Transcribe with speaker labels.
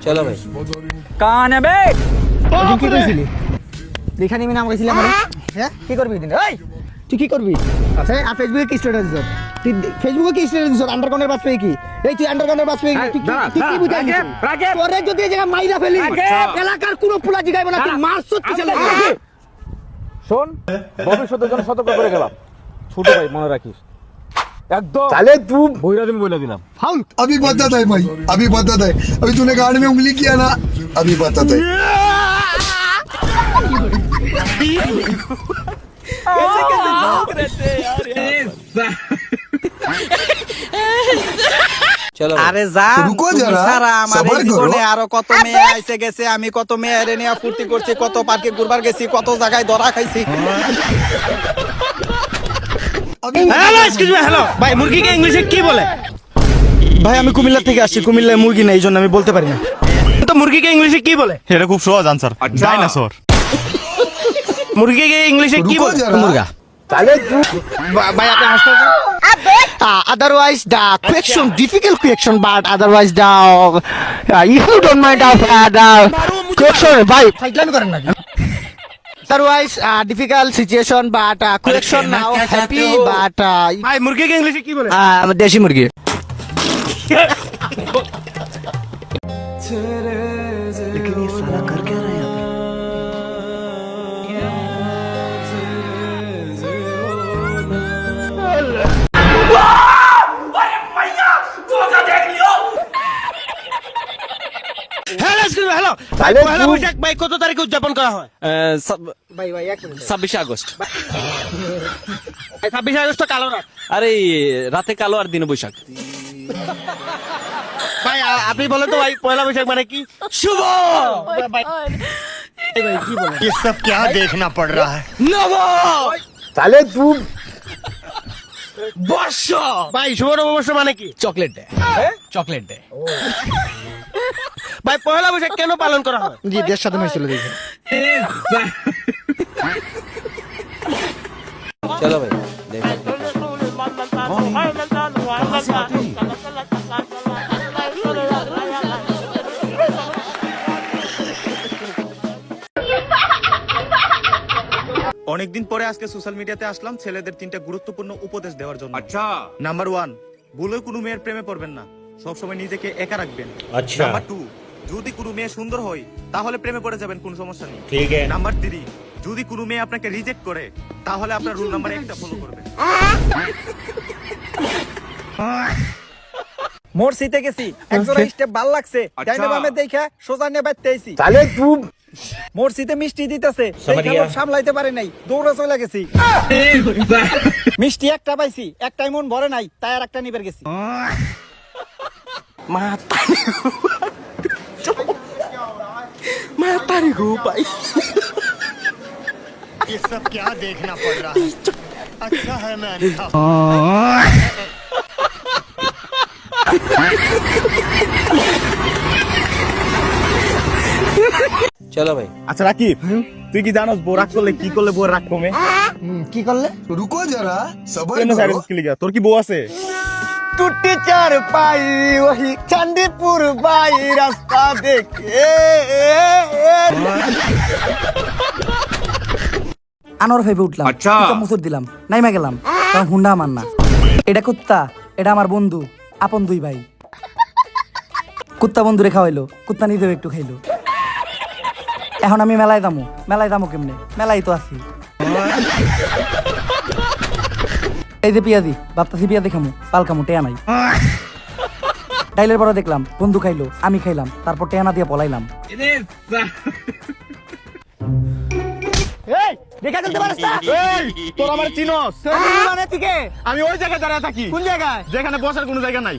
Speaker 1: চলো ভাই।
Speaker 2: কানে বে
Speaker 3: কি কইছিলি দেখা নিবি নাম কইছিলি আমারে হ্যাঁ কি করবি দিন এই তুই কি করবি আচ্ছা আর ফেসবুকে কি স্ট্যাটাস দিছ তুই ফেসবুকে কি স্ট্যাটাস দিছ আন্ডারগ্রাউন্ডের বাস পেয়ে কি এই তুই আন্ডারগ্রাউন্ডের বাস পেয়ে কি তুই কি বুঝাইছিস তোরে যদি এই জায়গা মাইরা ফেলি এলাকার কোন পোলা জিগাইব না তুই মারছত কি চলে
Speaker 2: শোন ভবিষ্যতের জন্য সতর্ক করে গেলাম ছোট ভাই মনে রাখিস एकदम
Speaker 4: साले तू
Speaker 2: বইরা দিন বইলা দিলাম
Speaker 3: ফাউল
Speaker 4: अभी बताता है भाई अभी बताता है अभी तूने गाड़ में उंगली किया ना अभी बताता है
Speaker 1: চলো
Speaker 5: আরে যা
Speaker 4: রুকো
Speaker 5: তুমি
Speaker 4: যারা,
Speaker 5: সারা আমার
Speaker 4: সবার
Speaker 5: এই জীবনে
Speaker 4: করো।
Speaker 5: আরো কত মেয়ে আইছে গেছে আমি কত মেয়েরে নিয়ে ফুর্তি করছি কত পার্কে ঘুরবার গেছি কত জায়গায় ধরা খাইছি
Speaker 3: হ্যালো এক্সকিউজ মি হ্যালো ভাই মুরগিকে ইংলিশে কি বলে ভাই আমি কুমিল্লা থেকে আসছি কুমিল্লায় মুরগি নেই এইজন্য আমি বলতে পারি না তো মুরগিকে ইংলিশে কি বলে
Speaker 6: এটা খুব সহজ আনসার ডাইনোসর
Speaker 3: মুরগিকে ইংলিশে কি
Speaker 4: रुको
Speaker 3: বলে
Speaker 4: जरा
Speaker 3: মুরগা
Speaker 4: साले तू
Speaker 3: ভাই আপনি হাসতে otherwise the question difficult question but otherwise the if you don't mind the question ভাই ফাইটলামি করেন না otherwise difficult situation but question now happy but ভাই মুরগিকে ইংলিশে কি বলে দেশি মুরগি लेकिन ये साला कर क्या रहा है यहाँ पे হ্যালো
Speaker 4: साले
Speaker 3: পয়লা
Speaker 4: तू
Speaker 3: বৈশাখ ভাই কত তারিখে উদযাপন করা হয় ভাই ভাই
Speaker 2: 26 আগস্ট
Speaker 3: 26 আগস্ট তো কালো রাত
Speaker 2: আরে রাতে কালো আর দিনে বৈশাখ
Speaker 3: ভাই আপনি বলেন তো ভাই পয়লা বৈশাখ মানে কি শুভ ভাই কি বলেন
Speaker 6: ये सब क्या देखना पड़ रहा है
Speaker 3: নব
Speaker 4: साले तू
Speaker 3: বর্ষ ভাই শুভ নববর্ষ মানে কি
Speaker 2: চকলেট ডে চকলেট ডে
Speaker 3: ভাই পয়লা বৈশাখ কেন পালন করা হয় জি দেশ স্বাধীন হয়েছিল দেখে
Speaker 1: চলো ভাই দেখো
Speaker 6: অনেকদিন পরে আজকে সোশ্যাল মিডিয়াতে আসলাম ছেলেদের তিনটা গুরুত্বপূর্ণ উপদেশ দেওয়ার জন্য আচ্ছা নাম্বার 1 ভুলেও কোনো মেয়ের প্রেমে পড়বেন না সবসময় নিজেকে একা রাখবেন আচ্ছা নাম্বার 2 যদি কোনো মেয়ে সুন্দর হয় তাহলে প্রেমে পড়ে যাবেন কোনো সমস্যা নেই ঠিক আছে নাম্বার 3 যদি কোনো মেয়ে আপনাকে রিজেক্ট করে তাহলে আপনার রুল নাম্বার 1টা ফলো করবেন
Speaker 5: মোর সিতে গেছি একজোড়া স্টেপ ভাল লাগছে ডাইনে বামে দেখে সোজা নিয়ে বাইতেইছি
Speaker 4: साले तू
Speaker 5: মোর সিতে মিষ্টি দিতেছে সামলাইতে পারে নাই দৌড়ে চলে গেছি মিষ্টি একটা পাইছি একটাই মন ভরে নাই তাই আর একটা নিবার গেছি
Speaker 6: ये सब क्या देखना पड़ रहा है अच्छा है मैं अच्छा
Speaker 1: চলো ভাই।
Speaker 6: আচ্ছা রাকিব তুই কি জানোস বউ রাগ করলে কি করলে বউ রাগ কমে
Speaker 3: কি করলে
Speaker 4: रुको जरा सबर
Speaker 6: কেন
Speaker 4: करो
Speaker 6: সাইড স্কিল তোর কি বউ আছে
Speaker 3: टूटी चार पाई वही चांदीपुर बाई रास्ता देखे
Speaker 7: আনোয়ার ভাইবে উঠলাম আচ্ছা মুসুর দিলাম নাইমা গেলাম কারণ হুন্ডা আমার না এটা কুত্তা এটা আমার বন্ধু আপন দুই ভাই কুত্তা বন্ধুরে খাওয়াইলো কুত্তা নিজেও একটু খাইলো এখন আমি মেলায় দামো কেমনে মেলাই তো আছি এই যে পিয়াজি ভাবতাছি পিয়াজি খামু পাল খামু টেয়া নাই ডাইলের পরে দেখলাম বন্ধু খাইলো আমি খাইলাম তারপর টেয়ানা দিয়ে পলাইলাম
Speaker 3: এই দেখা চলতে পারিস না
Speaker 6: এই তোর আমার চিনোস
Speaker 3: মানে থেকে
Speaker 6: আমি ওই জায়গায় দাঁড়িয়ে থাকি
Speaker 3: কোন জায়গায়
Speaker 6: যেখানে বসার কোনো জায়গা নাই